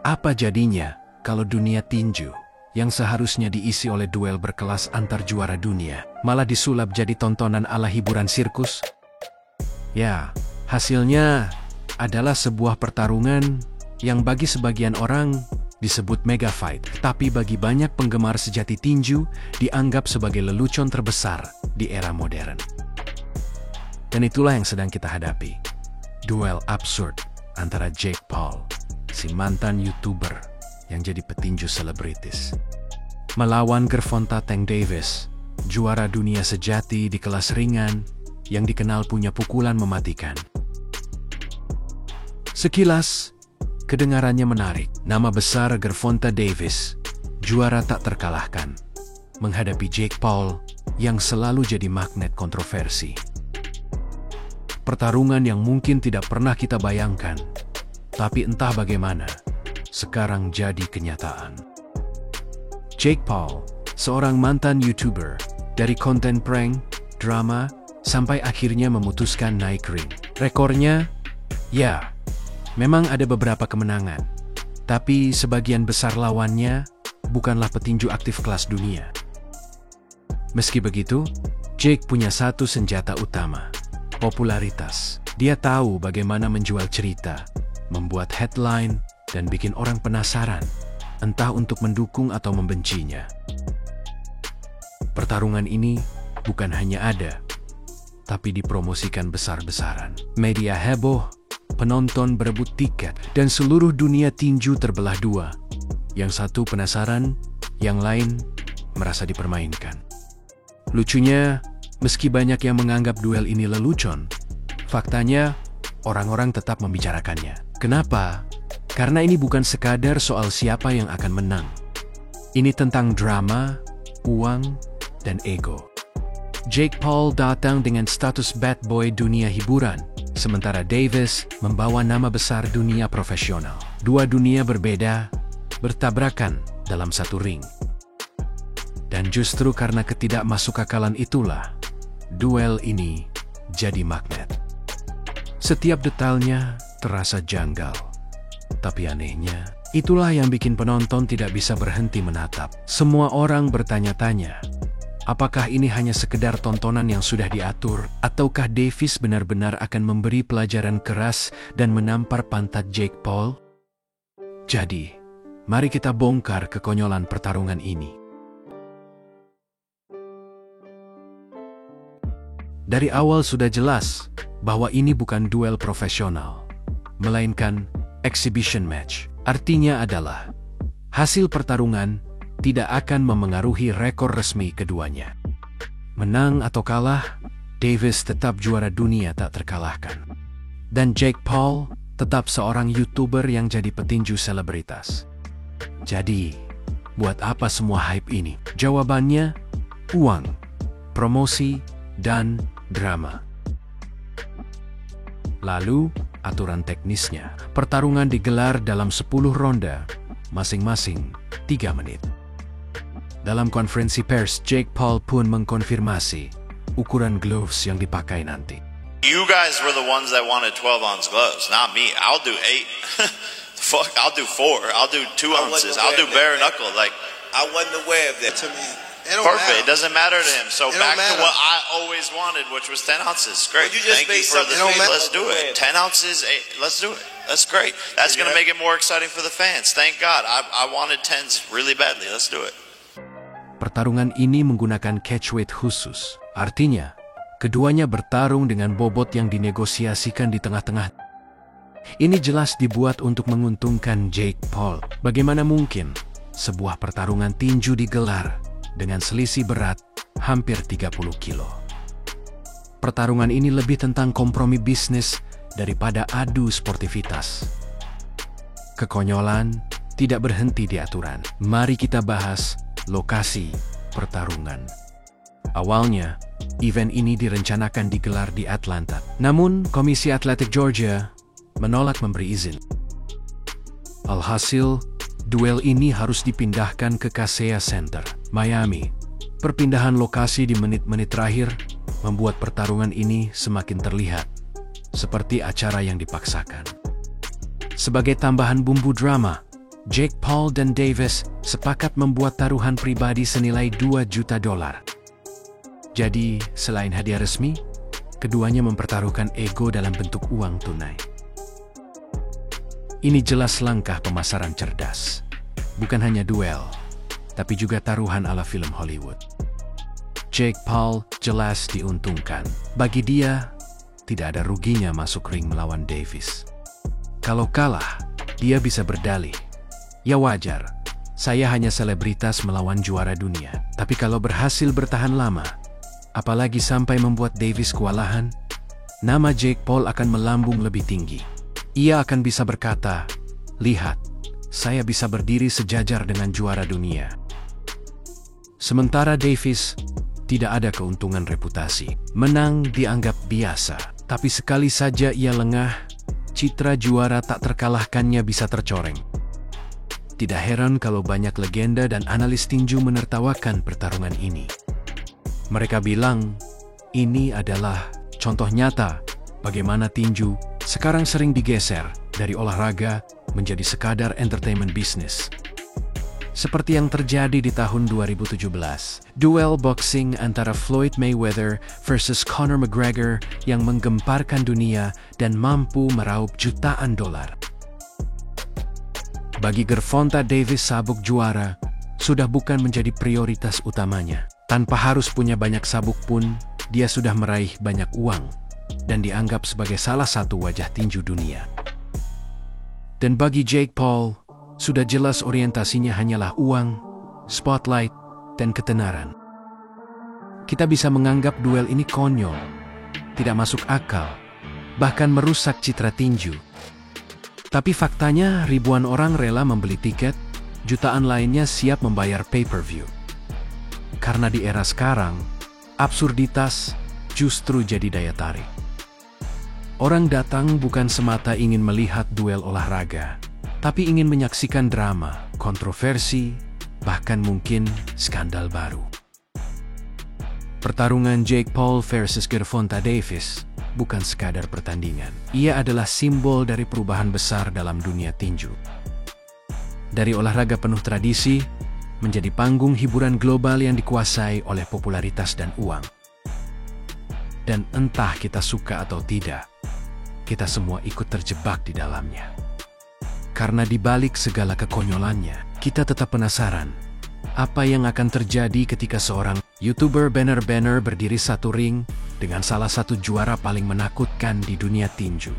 Apa jadinya kalau dunia tinju yang seharusnya diisi oleh duel berkelas antar juara dunia malah disulap jadi tontonan ala hiburan sirkus? Ya, hasilnya adalah sebuah pertarungan yang bagi sebagian orang disebut mega fight, tapi bagi banyak penggemar sejati tinju dianggap sebagai lelucon terbesar di era modern. Dan itulah yang sedang kita hadapi. Duel absurd antara Jake Paul, si mantan YouTuber yang jadi petinju selebritis, melawan Gervonta Tank Davis, juara dunia sejati di kelas ringan yang dikenal punya pukulan mematikan. Sekilas, kedengarannya menarik. Nama besar Gervonta Davis, juara tak terkalahkan, menghadapi Jake Paul yang selalu jadi magnet kontroversi. Pertarungan yang mungkin tidak pernah kita bayangkan, tapi entah bagaimana, sekarang jadi kenyataan. Jake Paul, seorang mantan YouTuber, dari konten prank, drama, sampai akhirnya memutuskan naik ring. Rekornya, ya, memang ada beberapa kemenangan, tapi sebagian besar lawannya bukanlah petinju aktif kelas dunia. Meski begitu, Jake punya satu senjata utama, popularitas. Dia tahu bagaimana menjual cerita, membuat headline, dan bikin orang penasaran, entah untuk mendukung atau membencinya. Pertarungan ini bukan hanya ada, tapi dipromosikan besar-besaran. Media heboh, penonton berebut tiket, dan seluruh dunia tinju terbelah dua. Yang satu penasaran, yang lain merasa dipermainkan. Lucunya, meski banyak yang menganggap duel ini lelucon, faktanya orang-orang tetap membicarakannya. Kenapa? Karena ini bukan sekadar soal siapa yang akan menang. Ini tentang drama, uang, dan ego. Jake Paul datang dengan status bad boy dunia hiburan, sementara Davis membawa nama besar dunia profesional. Dua dunia berbeda, bertabrakan dalam satu ring. Dan justru karena ketidakmasukakalan itulah, duel ini jadi magnet. Setiap detailnya terasa janggal. Tapi anehnya, itulah yang bikin penonton tidak bisa berhenti menatap. Semua orang bertanya-tanya, apakah ini hanya sekedar tontonan yang sudah diatur, ataukah Davis benar-benar akan memberi pelajaran keras dan menampar pantat Jake Paul? Jadi, mari kita bongkar kekonyolan pertarungan ini. Dari awal sudah jelas bahwa ini bukan duel profesional, melainkan exhibition match. Artinya adalah, hasil pertarungan tidak akan memengaruhi rekor resmi keduanya. Menang atau kalah, Davis tetap juara dunia tak terkalahkan. Dan Jake Paul tetap seorang YouTuber yang jadi petinju selebritas. Jadi, buat apa semua hype ini? Jawabannya, uang, promosi, dan drama. Lalu, aturan teknisnya. Pertarungan digelar dalam 10 ronde, masing-masing 3 menit. Dalam konferensi pers, Jake Paul pun mengkonfirmasi ukuran gloves yang dipakai nanti. You guys were the ones that wanted 12-ounce gloves, not me. I'll do 8. Fuck, I'll do 4. I'll do 2 ounces. I'll do bare knuckle. Like, I wasn't aware of that. To me, perfect. It doesn't matter to him. So back to what I always wanted, which was 10 ounces. Great. Well, you just Thank you for the Let's do it. 10 ounces. 8. Let's do it. That's great. That's going to make it more exciting for the fans. Thank God. I wanted 10s really badly. Let's do it. Pertarungan ini menggunakan catchweight khusus. Artinya, keduanya bertarung dengan bobot yang dinegosiasikan di tengah-tengah. Ini jelas dibuat untuk menguntungkan Jake Paul. Bagaimana mungkin sebuah pertarungan tinju digelar dengan selisih berat hampir 30 kilo. Pertarungan ini lebih tentang kompromi bisnis daripada adu sportivitas. Kekonyolan tidak berhenti di aturan. Mari kita bahas lokasi pertarungan. Awalnya, event ini direncanakan digelar di Atlanta. Namun, Komisi Atletik Georgia menolak memberi izin. Alhasil, duel ini harus dipindahkan ke Kaseya Center, Miami. Perpindahan lokasi di menit-menit terakhir membuat pertarungan ini semakin terlihat seperti acara yang dipaksakan. Sebagai tambahan bumbu drama, Jake Paul dan Davis sepakat membuat taruhan pribadi senilai $2 juta. Jadi, selain hadiah resmi, keduanya mempertaruhkan ego dalam bentuk uang tunai. Ini jelas langkah pemasaran cerdas. Bukan hanya duel, tapi juga taruhan ala film Hollywood. Jake Paul jelas diuntungkan. Bagi dia, tidak ada ruginya masuk ring melawan Davis. Kalau kalah, dia bisa berdalih, "Ya wajar, saya hanya selebritas melawan juara dunia." Tapi kalau berhasil bertahan lama, apalagi sampai membuat Davis kewalahan, nama Jake Paul akan melambung lebih tinggi. Ia akan bisa berkata, "Lihat, saya bisa berdiri sejajar dengan juara dunia." Sementara Davis, tidak ada keuntungan reputasi. Menang dianggap biasa, tapi sekali saja ia lengah, citra juara tak terkalahkannya bisa tercoreng. Tidak heran kalau banyak legenda dan analis tinju menertawakan pertarungan ini. Mereka bilang, ini adalah contoh nyata bagaimana tinju sekarang sering digeser dari olahraga menjadi sekadar entertainment bisnis. Seperti yang terjadi di tahun 2017, duel boxing antara Floyd Mayweather versus Conor McGregor yang menggemparkan dunia dan mampu meraup jutaan dolar. Bagi Gervonta Davis, sabuk juara sudah bukan menjadi prioritas utamanya. Tanpa harus punya banyak sabuk pun, dia sudah meraih banyak uang dan dianggap sebagai salah satu wajah tinju dunia. Dan bagi Jake Paul, sudah jelas orientasinya hanyalah uang, spotlight, dan ketenaran. Kita bisa menganggap duel ini konyol, tidak masuk akal, bahkan merusak citra tinju. Tapi faktanya ribuan orang rela membeli tiket, jutaan lainnya siap membayar pay-per-view. Karena di era sekarang, absurditas justru jadi daya tarik. Orang datang bukan semata ingin melihat duel olahraga, tapi ingin menyaksikan drama, kontroversi, bahkan mungkin skandal baru. Pertarungan Jake Paul versus Gervonta Davis bukan sekadar pertandingan. Ia adalah simbol dari perubahan besar dalam dunia tinju. Dari olahraga penuh tradisi, menjadi panggung hiburan global yang dikuasai oleh popularitas dan uang. Dan entah kita suka atau tidak, kita semua ikut terjebak di dalamnya. Karena di balik segala kekonyolannya, kita tetap penasaran, apa yang akan terjadi ketika seorang YouTuber banner berdiri satu ring dengan salah satu juara paling menakutkan di dunia tinju.